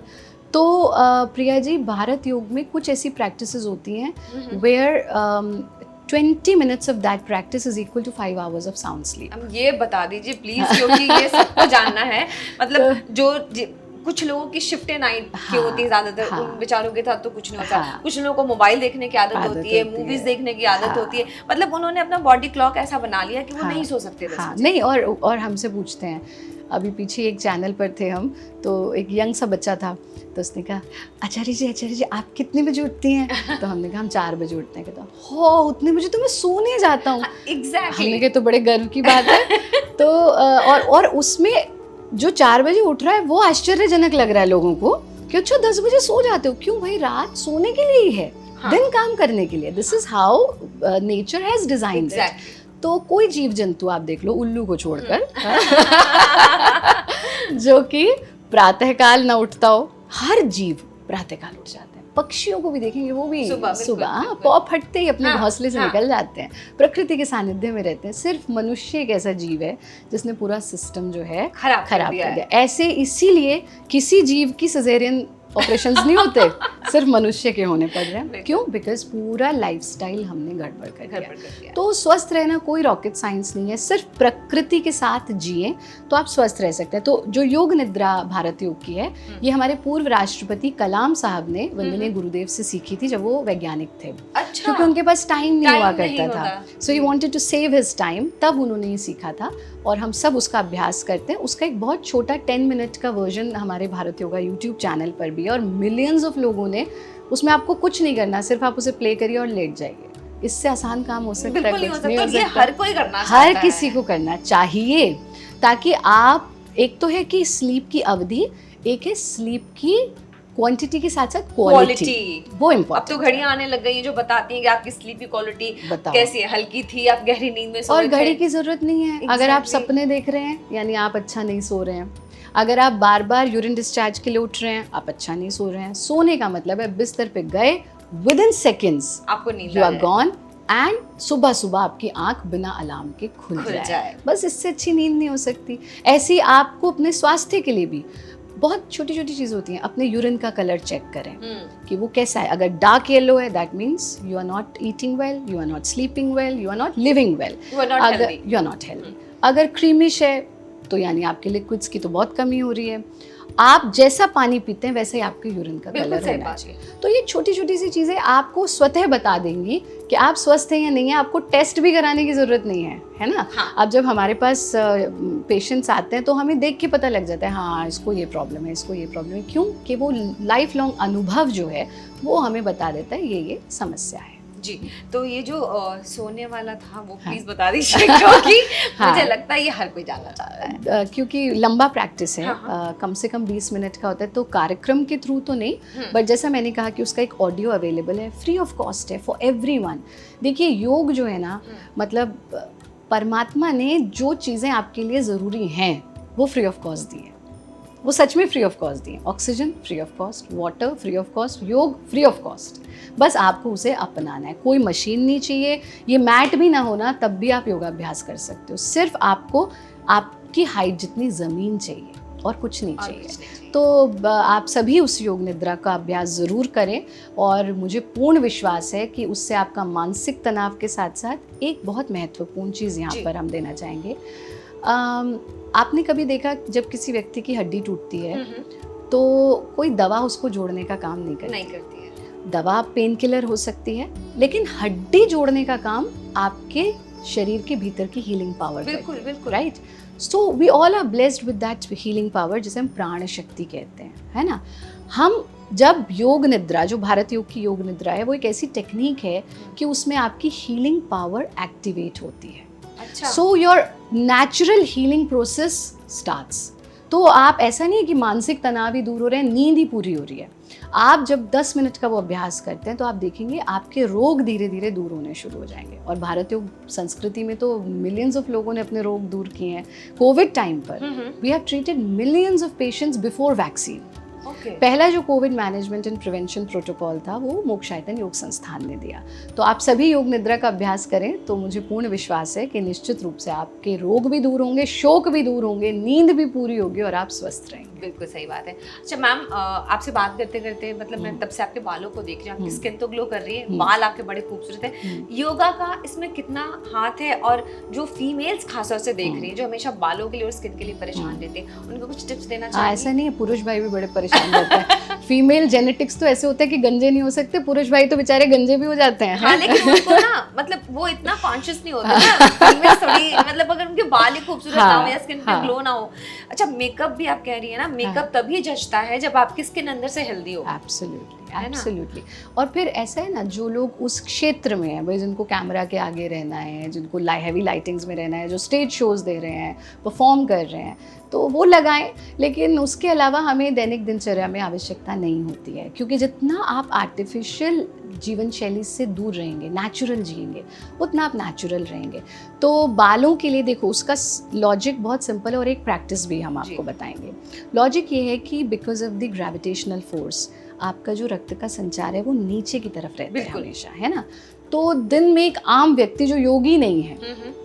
तो प्रिया जी, भारत योग में कुछ ऐसी प्रैक्टिसेस होती हैं where 20 minutes of that practice is equal to 5 hours of sound sleep. अब ये बता दीजिए प्लीज, क्योंकि ये सबको जानना है। मतलब कुछ लोगों की शिफ्ट नाइट की होती है ज्यादातर, उन बेचारों के साथ तो कुछ नहीं होता। कुछ लोगों को मोबाइल देखने की आदत होती है, मूवीज देखने की आदत होती है। मतलब उन्होंने अपना बॉडी क्लॉक ऐसा बना लिया कि वो नहीं सो सकते। नहीं, और हमसे पूछते हैं, अभी पीछे एक चैनल पर थे हम, तो एक यंग सा बच्चा था, तो उसने कहा आचार्य जी आप कितने बजे उठती हैं? तो हमने कहा हम 4 बजे उठते हैं। कहता हो उतने बजे तो मैं सोने जाता हूँ। एग्जैक्टली। हमने कहा तो बड़े गर्व की बात है। तो और उसमें जो 4 बजे उठ रहा है वो आश्चर्यजनक लग रहा है लोगों को कि अच्छा 10 बजे सो जाते हो। क्यों भाई, रात सोने के लिए ही है, दिन काम करने के लिए। This is how nature has designed it. तो कोई जीव जंतु आप देख लो, उल्लू को छोड़कर जो कि प्रातःकाल न उठता हो, हर जीव प्रातःकाल उठ जाता है। पक्षियों को भी देखेंगे, वो भी सुबह पौ फटते ही अपने घोंसले से निकल जाते हैं, प्रकृति के सानिध्य में रहते हैं। सिर्फ मनुष्य एक ऐसा जीव है जिसने पूरा सिस्टम जो है खराब कर दिया। ऐसे इसीलिए किसी जीव की सिजेरियन ऑपरेशंस नहीं होते, सिर्फ मनुष्य के होने पड़ रहे हैं। क्यों? बिकॉज पूरा लाइफस्टाइल हमने गड़बड़ कर दिया। तो स्वस्थ रहना कोई रॉकेट साइंस नहीं है, सिर्फ प्रकृति के साथ जिए तो आप स्वस्थ रह सकते हैं। तो जो योग निद्रा भारत योग की है, ये हमारे पूर्व राष्ट्रपति कलाम साहब ने वंदनीय गुरुदेव से सीखी थी जब वो वैज्ञानिक थे। अच्छा। क्योंकि उनके पास टाइम नहीं हुआ करता था, so he wanted to save his time, तब उन्होंने ये सीखा था और हम सब उसका अभ्यास करते हैं। उसका एक बहुत छोटा 10 मिनट का वर्जन हमारे भारत योगा यूट्यूब चैनल पर भी, और मिलियंस ऑफ लोगों ने, उसमें आपको कुछ नहीं करना, सिर्फ आप उसे प्ले करिए और लेट जाइए। इससे आसान काम हो सकता है? बिल्कुल नहीं हो सकता। ये हर कोई करना चाहता है, हर किसी को करना चाहिए, ताकि आप, एक तो है कि स्लीप की अवधि, एक है स्लीप की क्वांटिटी के साथ साथ क्वालिटी, वो इम्पोर्टेंट। अब तो घड़ियां आने लग गई हैं जो बताती हैं कि आपकी स्लीप की क्वालिटी कैसी है, हल्की थी, आप गहरी नींद में सो रहे थे। और घड़ी की जरूरत नहीं है। अगर आप सपने देख रहे हैं यानी आप अच्छा नहीं सो रहे हैं। अगर आप बार बार यूरिन डिस्चार्ज के लिए उठ रहे हैं, आप अच्छा नहीं सो रहे हैं। सोने का मतलब है बिस्तर पे गए, विद इन सेकेंड्स आपको नींद यू आर गॉन, एंड सुबह सुबह आपकी आंख बिना अलार्म के खुल जाए। बस इससे अच्छी नींद नहीं हो सकती। ऐसी आपको अपने स्वास्थ्य के लिए भी बहुत छोटी छोटी चीज़ होती हैं। अपने यूरिन का कलर चेक करें कि वो कैसा है। अगर डार्क येलो है, that means you are not eating well, you are not sleeping well, you are not living well, you are not healthy. अगर क्रीमिश है तो यानी आपके लिक्विड्स की तो बहुत कमी हो रही है। आप जैसा पानी पीते हैं वैसे ही आपके यूरिन का बिल्कुल कलर सही होना बात चाहिए। तो ये छोटी छोटी सी चीज़ें आपको स्वतः बता देंगी कि आप स्वस्थ हैं या नहीं है। आपको टेस्ट भी कराने की ज़रूरत नहीं है ना। हाँ। अब जब हमारे पास पेशेंट्स आते हैं तो हमें देख के पता लग जाता है हाँ इसको ये प्रॉब्लम है, इसको ये प्रॉब्लम है। क्यों कि वो लाइफ लॉन्ग अनुभव जो है वो हमें बता देता है ये समस्या है। जी, तो ये जो सोने वाला था वो हाँ। प्लीज बता दीजिए क्योंकि हाँ। मुझे लगता है ये हर कोई जानना चाहता है। क्योंकि लंबा प्रैक्टिस है, हाँ। कम से कम 20 मिनट का होता है, तो कार्यक्रम के थ्रू तो नहीं, बट जैसा मैंने कहा कि उसका एक ऑडियो अवेलेबल है, फ्री ऑफ कॉस्ट है फॉर एवरीवन। देखिए योग जो है ना, मतलब परमात्मा ने जो चीज़ें आपके लिए ज़रूरी हैं वो फ्री ऑफ कॉस्ट दी है। वो सच में फ्री ऑफ कॉस्ट दिए। Oxygen free of cost, water free of cost, योग फ्री ऑफ कॉस्ट। बस आपको उसे अपनाना है। कोई मशीन नहीं चाहिए, ये मैट भी ना होना तब भी आप योगाभ्यास कर सकते हो। सिर्फ आपको आपकी हाइट जितनी ज़मीन चाहिए और कुछ नहीं चाहिए। तो आप सभी उस योग निद्रा का अभ्यास ज़रूर करें और मुझे पूर्ण विश्वास है कि उससे आपका मानसिक तनाव के साथ साथ एक बहुत महत्वपूर्ण चीज़ यहाँ पर हम देना चाहेंगे। आपने कभी देखा जब किसी व्यक्ति की हड्डी टूटती है तो कोई दवा उसको जोड़ने का काम नहीं करती है। दवा पेन किलर हो सकती है, लेकिन हड्डी जोड़ने का काम आपके शरीर के भीतर की हीलिंग पावर बिल्कुल बिल्कुल right. So we all are blessed with that healing power, जिसे हम प्राण शक्ति कहते हैं, है ना। हम जब योग निद्रा, जो भारत योग की योग निद्रा है, वो एक ऐसी टेक्निक है कि उसमें आपकी हीलिंग पावर एक्टिवेट होती है। So your natural healing process starts. तो आप, ऐसा नहीं है कि मानसिक तनाव ही दूर हो रहे हैं, नींद ही पूरी हो रही है। आप जब 10 मिनट का वो अभ्यास करते हैं तो आप देखेंगे आपके रोग धीरे धीरे दूर होने शुरू हो जाएंगे। और भारत योग संस्कृति में तो मिलियंस ऑफ लोगों ने अपने रोग दूर किए हैं। कोविड टाइम पर we have treated millions of patients before vaccine. पहला जो Covid management and prevention protocol था वो मोक्षायतन योग संस्थान ने दिया। तो आप सभी योग निद्रा का अभ्यास करें तो मुझे पूर्ण विश्वास है कि निश्चित रूप से आपके रोग भी दूर होंगे, शोक भी दूर होंगे, नींद भी पूरी होगी और आप स्वस्थ रहेंगे। बिल्कुल सही बात है। अच्छा मैम, आपसे बात करते करते मतलब मैं तब से आपके बालों को देख रही हूँ, आपकी स्किन तो ग्लो कर रही है, बाल आपके बड़े खूबसूरत है। योगा का इसमें कितना हाथ है? और जो फीमेल्स खासतौर से देख रही है, जो हमेशा बालों के लिए और स्किन के लिए परेशान रहते हैं, उनको कुछ टिप्स देना चाहिए? ऐसा नहीं है, पुरुष भाई भी बड़े परेशान रहते हैं। फीमेल जेनेटिक्स तो ऐसे होते हैं कि गंजे नहीं हो सकते, पुरुष भाई तो बेचारे गंजे भी हो जाते हैं। हाँ, लेकिन उनको ना मतलब वो इतना कॉन्शियस नहीं होते ना, फीमेल्स थोड़ी, मतलब अगर उनके बाल ही खूबसूरत ना हो या स्किन पे ग्लो ना हो। अच्छा, मेकअप भी आप कह रही है ना, मेकअप तभी जचता है जब आपकी स्किन अंदर से हेल्दी हो। Absolutely, absolutely. और फिर ऐसा है ना, जो लोग उस क्षेत्र में हैं, भाई जिनको कैमरा के आगे रहना है, जिनको हैवी लाइटिंग्स में रहना है, जो स्टेज शोज दे रहे हैं, परफॉर्म कर रहे हैं, तो वो लगाएं। लेकिन उसके अलावा हमें दैनिक दिनचर्या में आवश्यकता नहीं होती है, क्योंकि जितना आप आर्टिफिशियल जीवन शैली से दूर रहेंगे, नेचुरल जिएंगे, उतना आप नेचुरल रहेंगे। तो बालों के लिए देखो, उसका लॉजिक बहुत सिंपल है और एक प्रैक्टिस भी हम आपको बताएंगे। लॉजिक ये है कि because of the gravitational force आपका जो रक्त का संचार है वो नीचे की तरफ रहता है हमेशा, है ना। तो दिन में एक आम व्यक्ति जो योगी नहीं है,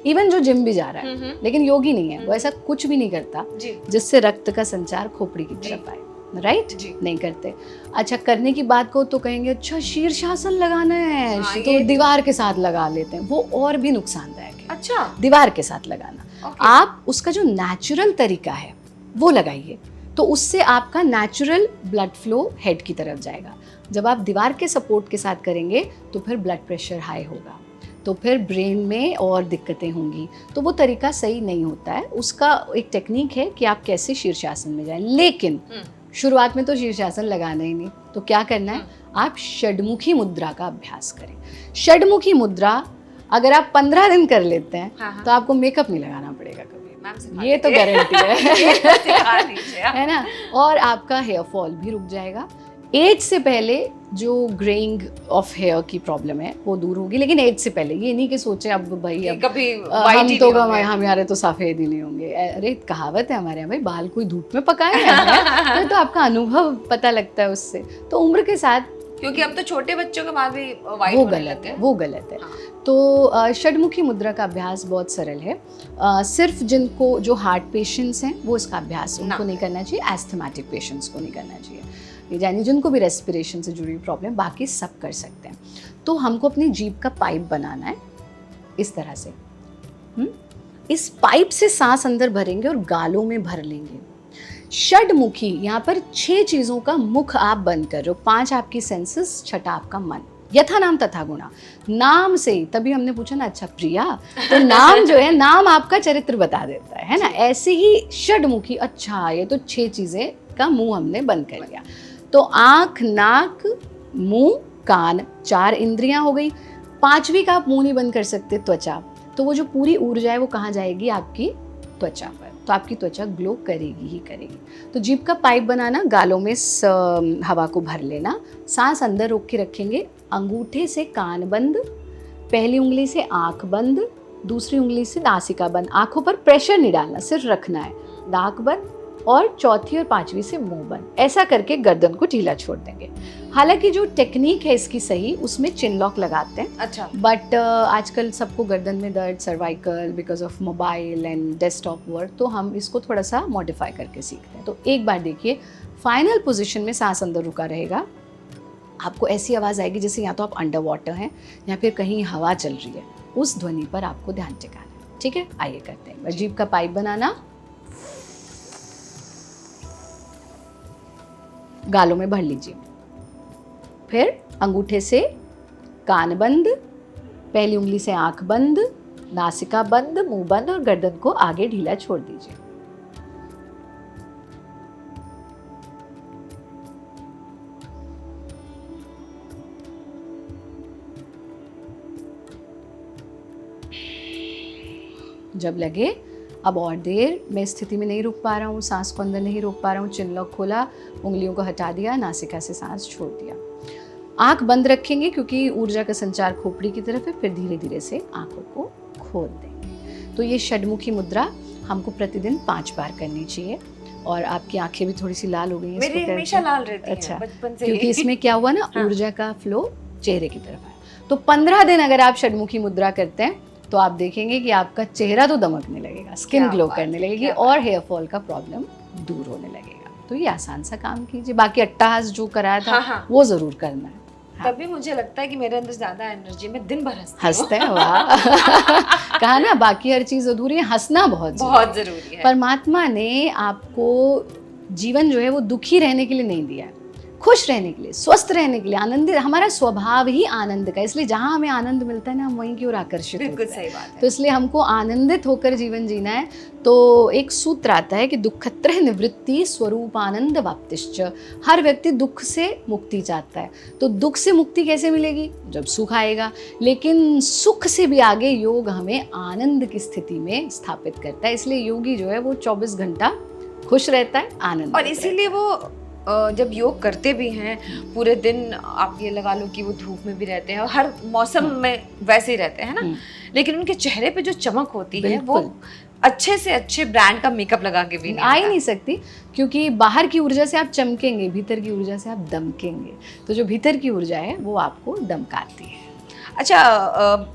इवन जो जिम भी जा रहा है लेकिन योगी नहीं है, वो ऐसा कुछ भी नहीं करता जिससे रक्त का संचार खोपड़ी की तरफ आए, राइट? नहीं करते। अच्छा, करने की बात को तो कहेंगे अच्छा शीर्षासन लगाना है, तो दीवार के साथ लगा लेते हैं, वो और भी नुकसानदायक है। अच्छा, दीवार के साथ लगाना, आप उसका जो नेचुरल तरीका है वो लगाइए, तो उससे आपका नेचुरल ब्लड फ्लो हेड की तरफ जाएगा। जब आप दीवार के सपोर्ट के साथ करेंगे तो फिर ब्लड प्रेशर हाई होगा, तो फिर ब्रेन में और दिक्कतें होंगी। तो वो तरीका सही नहीं होता है। उसका एक टेक्निक है कि आप कैसे शीर्षासन में जाएं, लेकिन शुरुआत में तो शीर्षासन लगाना ही नहीं। तो क्या करना है, आप षडमुखी मुद्रा का अभ्यास करें। षडमुखी मुद्रा अगर आप 15 दिन कर लेते हैं तो आपको मेकअप नहीं लगाना पड़ेगा कभी, ये तो गारंटी है ना। और आपका हेयर फॉल भी रुक जाएगा। एज से पहले जो ग्रेइंग ऑफ हेयर की प्रॉब्लम है वो दूर होगी, लेकिन एज से पहले। ये नहीं कि सोचे अब भाई अब कभी हम तो हमारे तो सफेद ही नहीं होंगे। अरे कहावत है हमारे यहाँ, भाई बाल कोई धूप में पकाए हैं, तो आपका अनुभव पता लगता है उससे। तो उम्र के साथ, क्योंकि अब तो छोटे बच्चों के बाल भी वाइट वो गलत है, वो गलत है। तो षडमुखी मुद्रा का अभ्यास बहुत सरल है। सिर्फ जिनको, जो हार्ट पेशेंट्स हैं वो इसका अभ्यास उनको नहीं करना चाहिए, एस्थमेटिक पेशेंट्स को नहीं करना चाहिए, यानी जिनको भी रेस्पिरेशन से जुड़ी प्रॉब्लम, बाकी सब कर सकते हैं। तो हमको अपनी जीभ का पाइप बनाना है इस तरह से। इस पाइप से सांस अंदर भरेंगे और गालों में भर लेंगे। षडमुखी, यहाँ पर 6 चीजों का मुख आप बंद कर रहे हो, 5 आपकी सेंसेस, छठा आपका मन। यथा नाम तथा गुणा, नाम से, तभी हमने पूछा ना अच्छा प्रिया, तो नाम जो है, नाम आपका चरित्र बता देता है ना। ऐसे ही षडमुखी, अच्छा ये तो 6 चीजें का मुंह हमने बंद कर लिया। तो आंख, नाक, मुंह, कान, 4 इंद्रियां हो गई। 5वीं का आप मुंह नहीं बंद कर सकते, त्वचा। तो वो जो पूरी ऊर्जा है वो कहाँ जाएगी, आपकी त्वचा पर। तो आपकी त्वचा ग्लो करेगी ही करेगी। तो जीभ का पाइप बनाना, गालों में हवा को भर लेना, सांस अंदर रोक के रखेंगे, अंगूठे से कान बंद, पहली उंगली से आंख बंद, दूसरी उंगली से नासिका बंद। आंखों पर प्रेशर नहीं डालना, सिर्फ रखना है, नाक बंद, और चौथी और 5वीं से मुंह बंद। ऐसा करके गर्दन को ढीला छोड़ देंगे। हालांकि जो टेक्निक है इसकी सही, उसमें चिन लॉक लगाते हैं। अच्छा। बट आजकल सबको गर्दन में दर्द, cervical, because of mobile and desktop work, तो हम इसको थोड़ा सा मॉडिफाई करके सीखते हैं। तो एक बार देखिए, फाइनल पोजीशन में सांस अंदर रुका रहेगा, आपको ऐसी आवाज़ आएगी जैसे या तो आप अंडर वाटर हैं या फिर कहीं हवा चल रही है। उस ध्वनि पर आपको ध्यान टिकाना है। ठीक है, आइए करते हैं। जीभ का पाइप बनाना, गालों में भर लीजिए, फिर अंगूठे से कान बंद, पहली उंगली से आंख बंद, नासिका बंद, मुंह बंद, और गर्दन को आगे ढीला छोड़ दीजिए। जब लगे अब और देर, मैं इस स्थिति में नहीं रुक पा रहा हूँ, सांस को अंदर नहीं रोक पा रहा हूँ, चिन लॉक खोला, उंगलियों को हटा दिया, नासिका से सांस छोड़ दिया। आंख बंद रखेंगे क्योंकि ऊर्जा का संचार खोपड़ी की तरफ है, फिर धीरे धीरे से आंखों को खोल देंगे। तो ये षडमुखी मुद्रा हमको प्रतिदिन 5 बार करनी चाहिए। और आपकी आंखें भी थोड़ी सी लाल हो गई हैं, मेरी हमेशा लाल रहती हैं, अच्छा, बचपन से। क्योंकि इसमें क्या हुआ ना, हाँ। ऊर्जा का फ्लो चेहरे की तरफ आया। तो 15 दिन अगर आप षडमुखी मुद्रा करते हैं तो आप देखेंगे कि आपका चेहरा तो दमकने लगेगा, स्किन क्या ग्लो बात करने है, लगेगी, क्या और हेयर फॉल का प्रॉब्लम दूर होने लगेगा। तो ये आसान सा काम कीजिए। बाकी अट्टहास जो कराया था, हाँ। वो जरूर करना है। हाँ। तभी मुझे लगता है कि मेरे अंदर ज्यादा एनर्जी, मैं दिन भर हंसते हैं, वाह। कहा ना, बाकी हर चीज अधूरी है, हंसना बहुत बहुत जरूरी है। परमात्मा ने आपको जीवन जो है वो दुखी रहने के लिए नहीं दिया है, खुश रहने के लिए, स्वस्थ रहने के लिए, आनंदित। हमारा स्वभाव ही आनंद का, इसलिए जहाँ हमें आनंद मिलता है ना, हम वहीं की ओर आकर्षित होते बिल्कुल हैं। सही बात है। तो इसलिए हमको आनंदित होकर जीवन जीना है। तो एक सूत्र आता है कि दुखत्रय निवृत्ति स्वरूप आनंद वाप्तिश्च। हर व्यक्ति दुख से मुक्ति चाहता है। तो दुख से मुक्ति कैसे मिलेगी? जब सुख आएगा। लेकिन सुख से भी आगे योग हमें आनंद की स्थिति में स्थापित करता है। इसलिए योगी जो है वो 24 घंटा खुश रहता है, आनंद। और इसीलिए वो जब योग करते भी हैं पूरे दिन, आप ये लगा लो कि वो धूप में भी रहते हैं और हर मौसम में वैसे ही रहते हैं ना, लेकिन उनके चेहरे पे जो चमक होती है वो अच्छे से अच्छे ब्रांड का मेकअप लगा के भी आ ही नहीं सकती, क्योंकि बाहर की ऊर्जा से आप चमकेंगे, भीतर की ऊर्जा से आप दमकेंगे। तो जो भीतर की ऊर्जा है वो आपको दमकाती है। अच्छा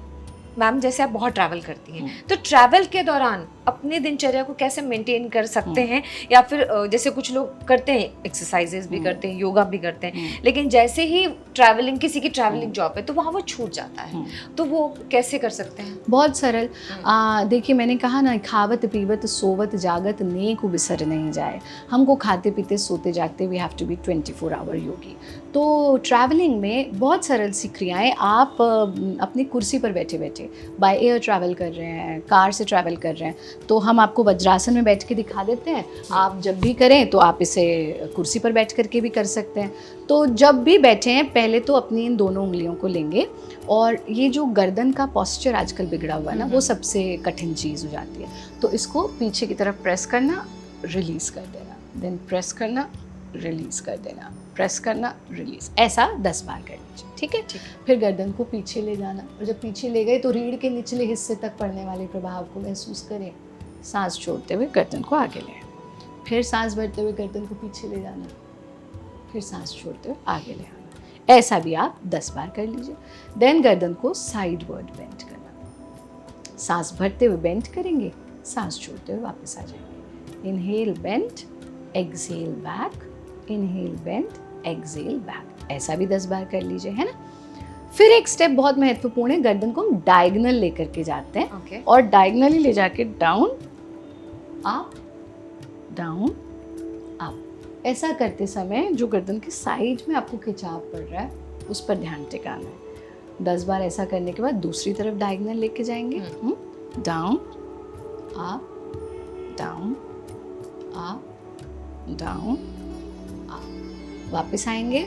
मैम, जैसे आप बहुत ट्रैवल करती हैं, तो ट्रैवल के दौरान अपने दिनचर्या को कैसे मेंटेन कर सकते हैं? या फिर जैसे कुछ लोग करते हैं, एक्सरसाइजेस भी करते हैं, योगा भी करते हैं, लेकिन जैसे ही ट्रैवलिंग, किसी की ट्रैवलिंग जॉब है तो वहाँ वो छूट जाता है, तो वो कैसे कर सकते हैं? बहुत सरल। देखिए, मैंने कहा ना, खावत पीवत सोवत जागत नेक बिसर नहीं जाए। हमको खाते पीते सोते जागते we have to be 24 hour yogi. तो ट्रैवलिंग में बहुत सरल सी क्रियाएं, आप अपनी कुर्सी पर बैठे बैठे, बाय एयर ट्रैवल कर रहे हैं, कार से ट्रैवल कर रहे हैं, तो हम आपको वज्रासन में बैठ के दिखा देते हैं। आप जब भी करें तो आप इसे कुर्सी पर बैठ करके भी कर सकते हैं। तो जब भी बैठे हैं, पहले तो अपनी इन दोनों उंगलियों को लेंगे, और ये जो गर्दन का पोस्चर आजकल बिगड़ा हुआ है ना, वो सबसे कठिन चीज़ हो जाती है। तो इसको पीछे की तरफ प्रेस करना, रिलीज कर देना, देन प्रेस करना, रिलीज कर देना, प्रेस करना, रिलीज, ऐसा 10 बार कर लीजिए। ठीक है। फिर गर्दन को पीछे ले जाना, और जब पीछे ले गए तो रीढ़ के निचले हिस्से तक पड़ने वाले प्रभाव को महसूस करें। सांस छोड़ते हुए गर्दन को आगे ले, फिर सांस भरते हुए गर्दन को पीछे ले जाना, फिर सांस छोड़ते हुए आगे ले आना। ऐसा भी आप 10 बार कर लीजिए। देन गर्दन को साइड वर्ड बेंड करना, सांस भरते हुए बेंड करेंगे, सांस छोड़ते हुए वापस आ जाएंगे। Inhale bend, exhale back, inhale bend, exhale back. ऐसा भी 10 बार कर लीजिए, है ना। फिर एक स्टेप बहुत महत्वपूर्ण है, गर्दन को हम डायगोनल लेकर के जाते हैं, और डायगोनली ले जाके डाउन, अप, डाउन, ऐसा करते समय जो गर्दन के साइड में आपको खिंचाव पड़ रहा है उस पर ध्यान टिकाना है। 10 बार ऐसा करने के बाद दूसरी तरफ डायगोनल लेके जाएंगे। Down up down up down up. वापस आएंगे,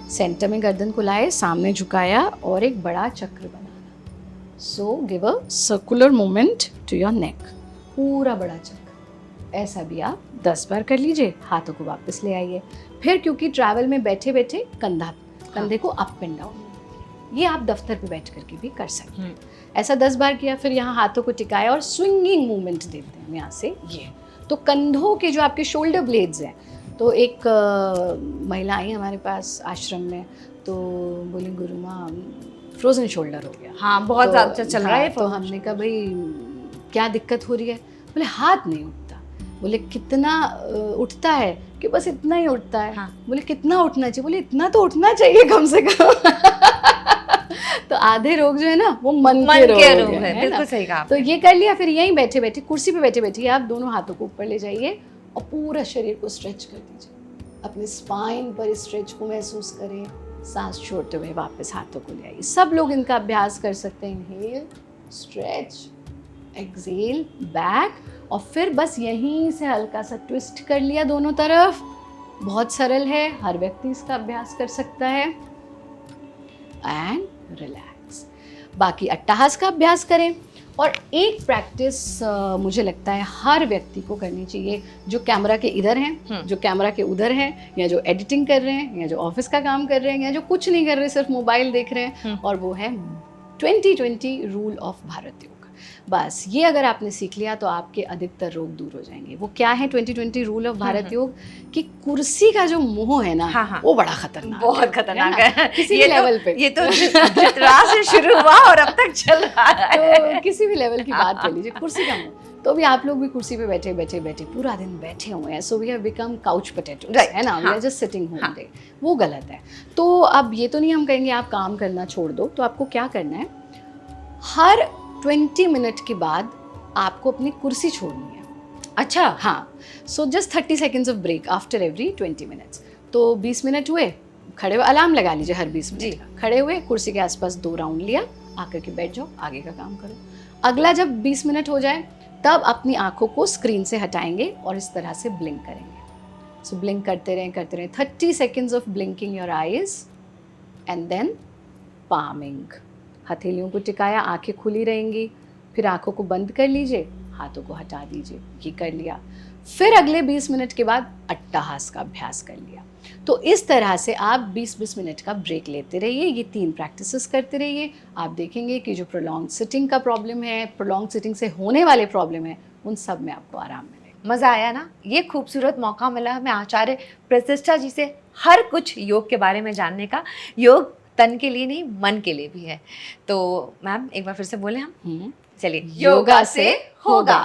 सेंटर में गर्दन को लाए, सामने झुकाया और एक बड़ा चक्र बनाना। So give a circular movement to your neck, पूरा बड़ा चक्र। ऐसा भी आप 10 बार कर लीजिए। हाथों को वापस ले आइए। फिर क्योंकि ट्रैवल में बैठे बैठे कंधे को अप एंड डाउन, ये आप दफ्तर पे बैठ करके भी कर सकते हैं। ऐसा 10 बार किया। फिर यहाँ हाथों को टिकाया और स्विंगिंग मूवमेंट देते हैं यहाँ से ये। तो कंधों के जो आपके शोल्डर ब्लेड्स हैं, तो एक महिला आई हमारे पास आश्रम में, तो बोली गुरु माँ फ्रोजन शोल्डर हो गया। हाँ, बहुत तो, अच्छा चल रहा है। तो हमने कहा भाई क्या दिक्कत हो रही है? बोले हाथ नहीं उठता। बोले कितना उठता है? कि बस इतना ही उठता है। हाँ। बोले कितना उठना चाहिए? बोले इतना तो उठना चाहिए कम से कम। तो आधे रोग जो है ना वो मन के रोग है। बिल्कुल सही कहा तो ये कर लिया। फिर यहीं बैठे बैठे कुर्सी पे बैठे बैठे आप दोनों हाथों को ऊपर ले जाइए और पूरा शरीर को स्ट्रेच कर दीजिए। अपने स्पाइन पर स्ट्रेच को महसूस करें। सांस छोड़ते हुए वापस हाथों को ले आइए। सब लोग इनका अभ्यास कर सकते हैं। इनहेल, स्ट्रेच, एक्सहेल, बैक, और फिर बस यहीं से हल्का सा ट्विस्ट कर लिया दोनों तरफ। बहुत सरल है, हर व्यक्ति इसका अभ्यास कर सकता है। And relax. बाकी अट्टहास का अभ्यास करें। और एक प्रैक्टिस मुझे लगता है हर व्यक्ति को करनी चाहिए, जो कैमरा के इधर हैं, जो कैमरा के उधर हैं, या जो एडिटिंग कर रहे हैं, या जो ऑफिस का काम कर रहे हैं, या जो कुछ नहीं कर रहे सिर्फ मोबाइल देख रहे हैं, और वो है 2020 रूल ऑफ भारत योग। बस ये अगर आपने सीख लिया तो आपके अधिकतर रोग दूर हो जाएंगे। वो क्या है 2020 रूल ऑफ भारत योग? कि कुर्सी का जो मोह है ना, वो बड़ा खतरनाक, बहुत खतरनाक है। किसी भी लेवल पे। ये तो रात से शुरू हुआ और अब तक चल रहा है। तो किसी भी लेवल की बात कर लीजिए, कुर्सी का मोह। तो भी आप लोग भी कुर्सी पे बैठे बैठे बैठे पूरा दिन बैठे हुए हैं। So we have become couch potato, है ना? We are just sitting whole day. वो गलत है। तो अब ये तो नहीं हम कहेंगे आप काम करना छोड़ दो। तो आपको क्या करना है, हर 20 मिनट के बाद आपको अपनी कुर्सी छोड़नी है। अच्छा, हाँ। So just 30 seconds of break after every 20 minutes. तो 20 मिनट हुए, खड़े हुए, अलार्म लगा लीजिए हर 20 मिनट का। खड़े हुए, कुर्सी के आसपास 2 राउंड लिया, आकर के बैठ जाओ, आगे का काम करो। अगला जब 20 मिनट हो जाए तब अपनी आंखों को स्क्रीन से हटाएंगे और इस तरह से ब्लिंक करेंगे। सो ब्लिंक करते रहें 30 seconds of blinking your eyes and then palming. हथेलियों को टिकाया, आंखें खुली रहेंगी। फिर आंखों को बंद कर लीजिए, हाथों को हटा दीजिए। ये कर लिया। फिर अगले 20 मिनट के बाद अट्टहास का अभ्यास कर लिया। तो इस तरह से आप 20-20 मिनट का ब्रेक लेते रहिए। ये 3 प्रैक्टिसेस करते रहिए। आप देखेंगे कि जो प्रोलॉन्ग सिटिंग का प्रॉब्लम है, प्रोलॉन्ग सिटिंग से होने वाले प्रॉब्लम है, उन सब में आपको आराम मिलेगा। मज़ा आया ना? ये खूबसूरत मौका मिला हमें आचार्य प्रतिष्ठा जी से हर कुछ योग के बारे में जानने का। योग तन के लिए नहीं, मन के लिए भी है। तो मैम एक बार फिर से बोले हम। हम्म। चलिए, योगा से होगा।